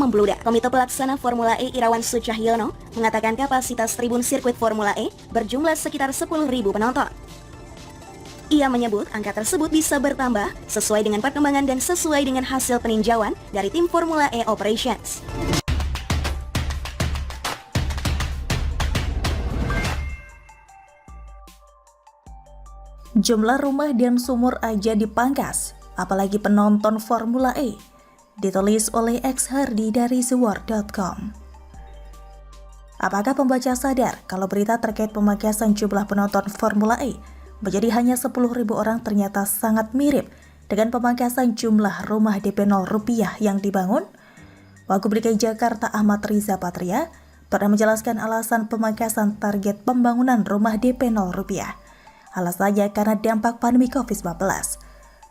membludak. Komite Pelaksana Formula E Irawan Sucahyono mengatakan kapasitas tribun sirkuit Formula E berjumlah sekitar 10.000 penonton. Ia menyebut angka tersebut bisa bertambah sesuai dengan perkembangan dan sesuai dengan hasil peninjauan dari tim Formula E Operations. Jumlah rumah dan sumur aja dipangkas, apalagi penonton Formula E. Ditulis oleh X Hardy dari TheWord.com. Apakah pembaca sadar kalau berita terkait pemangkasan jumlah penonton Formula E menjadi hanya 10.000 orang ternyata sangat mirip dengan pemangkasan jumlah rumah DP 0 rupiah yang dibangun? Wagub DKI Jakarta Ahmad Riza Patria pernah menjelaskan alasan pemangkasan target pembangunan rumah DP 0 rupiah. Alasannya karena dampak pandemi COVID-19.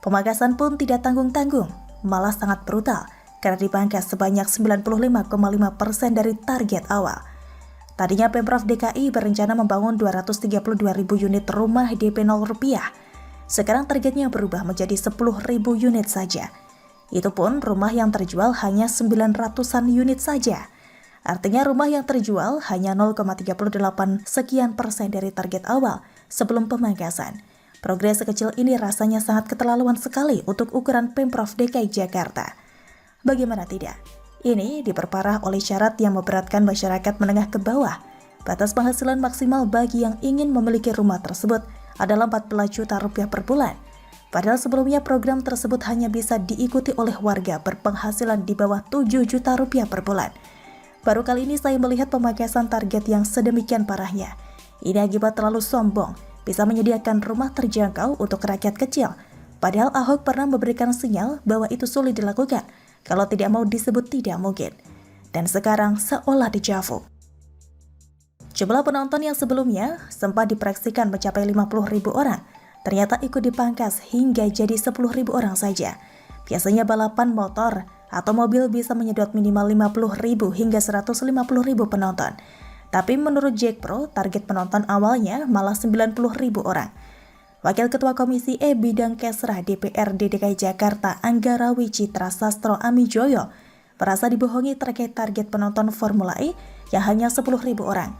Pemangkasan pun tidak tanggung-tanggung, malah sangat brutal karena dipangkas sebanyak 95,5% dari target awal. Tadinya Pemprov DKI berencana membangun 232.000 unit rumah DP 0 rupiah. Sekarang targetnya berubah menjadi 10.000 unit saja. Itu pun rumah yang terjual hanya 900-an unit saja. Artinya rumah yang terjual hanya 0,38 sekian persen dari target awal sebelum pemangkasan. Progres sekecil ini rasanya sangat keterlaluan sekali untuk ukuran Pemprov DKI Jakarta. Bagaimana tidak? Ini diperparah oleh syarat yang memberatkan masyarakat menengah ke bawah. Batas penghasilan maksimal bagi yang ingin memiliki rumah tersebut adalah 14 juta rupiah per bulan. Padahal sebelumnya program tersebut hanya bisa diikuti oleh warga berpenghasilan di bawah 7 juta rupiah per bulan. Baru kali ini saya melihat pemangkasan target yang sedemikian parahnya. Ini akibat terlalu sombong, bisa menyediakan rumah terjangkau untuk rakyat kecil. Padahal Ahok pernah memberikan sinyal bahwa itu sulit dilakukan. Kalau tidak mau disebut tidak mungkin. Dan sekarang seolah dejavu. Jumlah penonton yang sebelumnya sempat diproyeksikan mencapai 50.000 orang, ternyata ikut dipangkas hingga jadi 10.000 orang saja. Biasanya balapan motor atau mobil bisa menyedot minimal 50.000 hingga 150.000 penonton. Tapi menurut Jack Pro, target penonton awalnya malah 90.000 orang. Wakil Ketua Komisi E Bidang Kesra DPRD DKI Jakarta Anggara Wicitra Sastro Amijoyo merasa dibohongi terkait target penonton Formula E yang hanya 10.000 orang.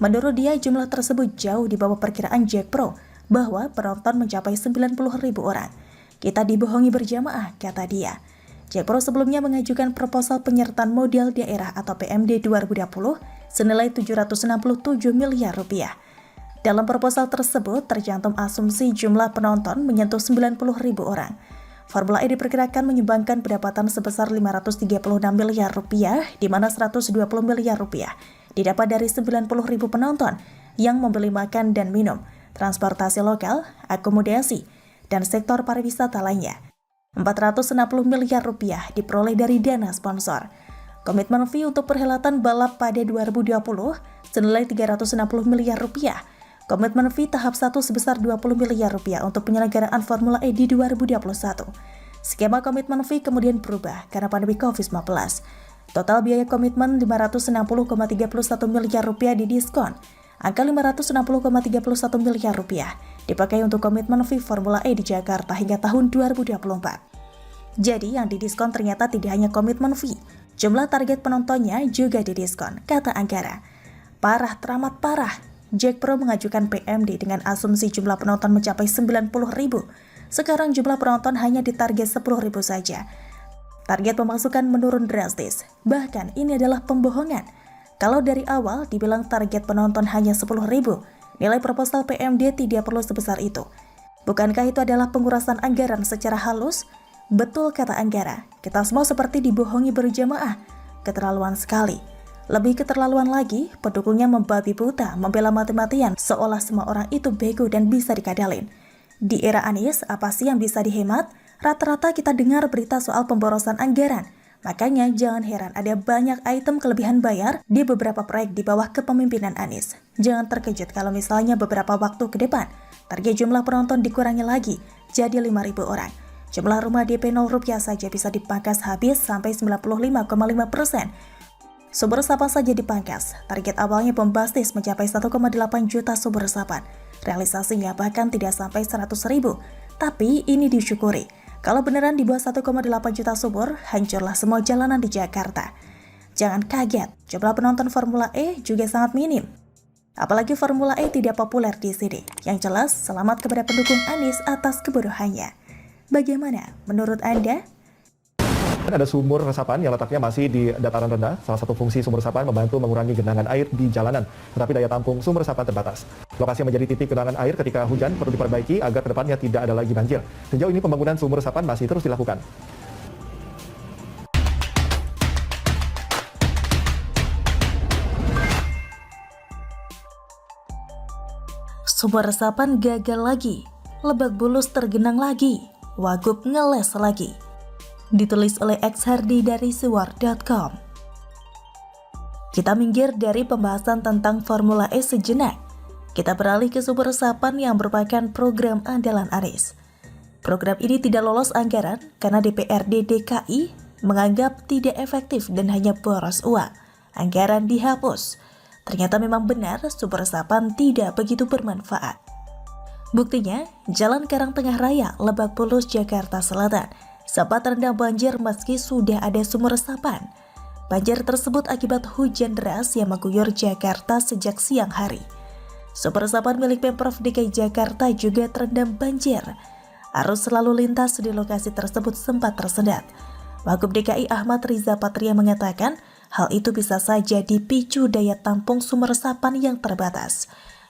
Menurut dia, jumlah tersebut jauh di bawah perkiraan Jack Pro bahwa penonton mencapai 90.000 orang. Kita dibohongi berjamaah, kata dia. Jack Pro sebelumnya mengajukan proposal penyertaan modal daerah atau PMD 2020 senilai 767 miliar rupiah. Dalam proposal tersebut tercantum asumsi jumlah penonton menyentuh 90.000 orang. Formula E diperkirakan menyumbangkan pendapatan sebesar 536 miliar rupiah, di mana 120 miliar rupiah didapat dari 90.000 penonton yang membeli makan dan minum, transportasi lokal, akomodasi, dan sektor pariwisata lainnya. 460 miliar rupiah diperoleh dari dana sponsor. Komitmen fee untuk perhelatan balap pada 2020 senilai 360 miliar rupiah. Komitmen fee tahap 1 sebesar 20 miliar rupiah untuk penyelenggaraan Formula E di 2021. Skema komitmen fee kemudian berubah karena pandemi COVID-19. Total biaya komitmen 560,31 miliar rupiah didiskon. Angka 560,31 miliar rupiah dipakai untuk komitmen fee Formula E di Jakarta hingga tahun 2024. Jadi yang didiskon ternyata tidak hanya komitmen fee, jumlah target penontonnya juga didiskon, kata Anggara. Parah teramat parah. Jack Pro mengajukan PMD dengan asumsi jumlah penonton mencapai 90.000. Sekarang jumlah penonton hanya ditarget 10.000 saja. Target pemasukan menurun drastis. Bahkan ini adalah pembohongan. Kalau dari awal dibilang target penonton hanya 10.000, nilai proposal PMD tidak perlu sebesar itu. Bukankah itu adalah pengurasan anggaran secara halus? Betul, kata Anggara. Kita semua seperti dibohongi berjamaah. Keterlaluan sekali. Lebih keterlaluan lagi, pendukungnya membabi buta, membela mati-matian, seolah semua orang itu bego dan bisa dikadalin. Di era Anies, apa sih yang bisa dihemat? Rata-rata kita dengar berita soal pemborosan anggaran. Makanya jangan heran ada banyak item kelebihan bayar di beberapa proyek di bawah kepemimpinan Anies. Jangan terkejut kalau misalnya beberapa waktu ke depan, target jumlah penonton dikurangi lagi, jadi 5.000 orang. Jumlah rumah DP 0 rupiah saja bisa dipangkas habis sampai 95,5%. Sumber resapan saja dipangkas. Target awalnya bombastis mencapai 1,8 juta sumber resapan. Realisasinya bahkan tidak sampai 100.000. Tapi ini disyukuri. Kalau beneran dibuat 1,8 juta sumur, hancurlah semua jalanan di Jakarta. Jangan kaget, jumlah penonton Formula E juga sangat minim. Apalagi Formula E tidak populer di sini. Yang jelas, selamat kepada pendukung Anies atas kebodohannya. Bagaimana menurut Anda? Ada sumur resapan yang letaknya masih di dataran rendah. Salah satu fungsi sumur resapan membantu mengurangi genangan air di jalanan. Tetapi daya tampung sumur resapan terbatas. Lokasi yang menjadi titik genangan air ketika hujan perlu diperbaiki agar kedepannya tidak ada lagi banjir. Sejauh ini pembangunan sumur resapan masih terus dilakukan. Sumur resapan gagal lagi, Lebak Bulus tergenang lagi, Wagub ngeles lagi. Ditulis oleh X Hardy dari Sewar.com. Kita minggir dari pembahasan tentang Formula E sejenak. Kita beralih ke sumur resapan yang merupakan program andalan Anies. Program ini tidak lolos anggaran karena DPRD DKI menganggap tidak efektif dan hanya boros uang. Anggaran dihapus. Ternyata memang benar sumur resapan tidak begitu bermanfaat. Buktinya, Jalan Karangtengah Raya, Lebak Bulus, Jakarta Selatan sempat terendam banjir meski sudah ada sumur resapan. Banjir tersebut akibat hujan deras yang mengguyur Jakarta sejak siang hari. Sumur resapan milik Pemprov DKI Jakarta juga terendam banjir. Arus lalu lintas di lokasi tersebut sempat tersendat. Wagub DKI Ahmad Riza Patria mengatakan, hal itu bisa saja dipicu daya tampung sumur resapan yang terbatas.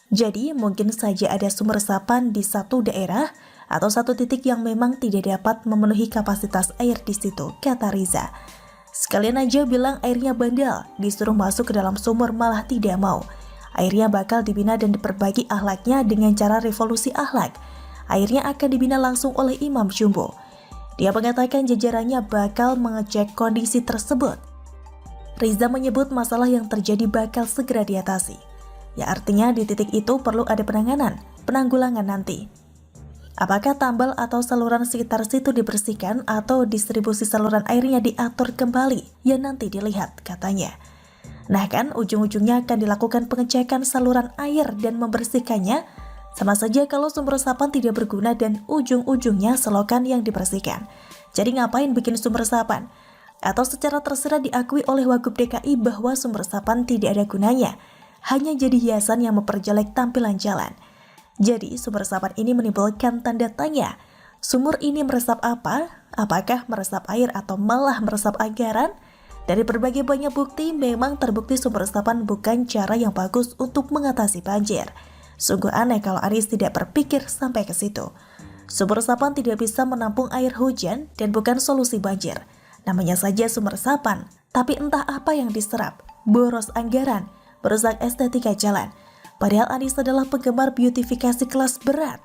Jadi, mungkin saja ada sumur resapan di satu daerah atau satu titik yang memang tidak dapat memenuhi kapasitas air di situ, kata Riza. Sekalian aja bilang airnya bandel, disuruh masuk ke dalam sumur malah tidak mau. Airnya bakal dibina dan diperbagi akhlaknya dengan cara revolusi akhlak. Airnya akan dibina langsung oleh Imam Jumbo. Dia mengatakan jajarannya bakal mengecek kondisi tersebut. Riza menyebut masalah yang terjadi bakal segera diatasi. Ya artinya di titik itu perlu ada penanggulangan nanti. Apakah tambal atau saluran sekitar situ dibersihkan atau distribusi saluran airnya diatur kembali? Ya nanti dilihat, katanya. Nah kan ujung-ujungnya akan dilakukan pengecekan saluran air dan membersihkannya. Sama saja kalau sumur resapan tidak berguna dan ujung-ujungnya selokan yang dibersihkan. Jadi ngapain bikin sumur resapan? Atau secara tersirat diakui oleh Wagub DKI bahwa sumber resapan tidak ada gunanya, hanya jadi hiasan yang memperjelek tampilan jalan. Jadi sumber resapan ini menimbulkan tanda tanya, sumur ini meresap apa? Apakah meresap air atau malah meresap anggaran? Dari berbagai banyak bukti, memang terbukti sumber resapan bukan cara yang bagus untuk mengatasi banjir. Sungguh aneh kalau Anies tidak berpikir sampai ke situ. Sumber resapan tidak bisa menampung air hujan dan bukan solusi banjir. Namanya saja sumber resapan, tapi entah apa yang diserap, boros anggaran, merusak estetika jalan. Padahal Anies adalah penggemar beautifikasi kelas berat.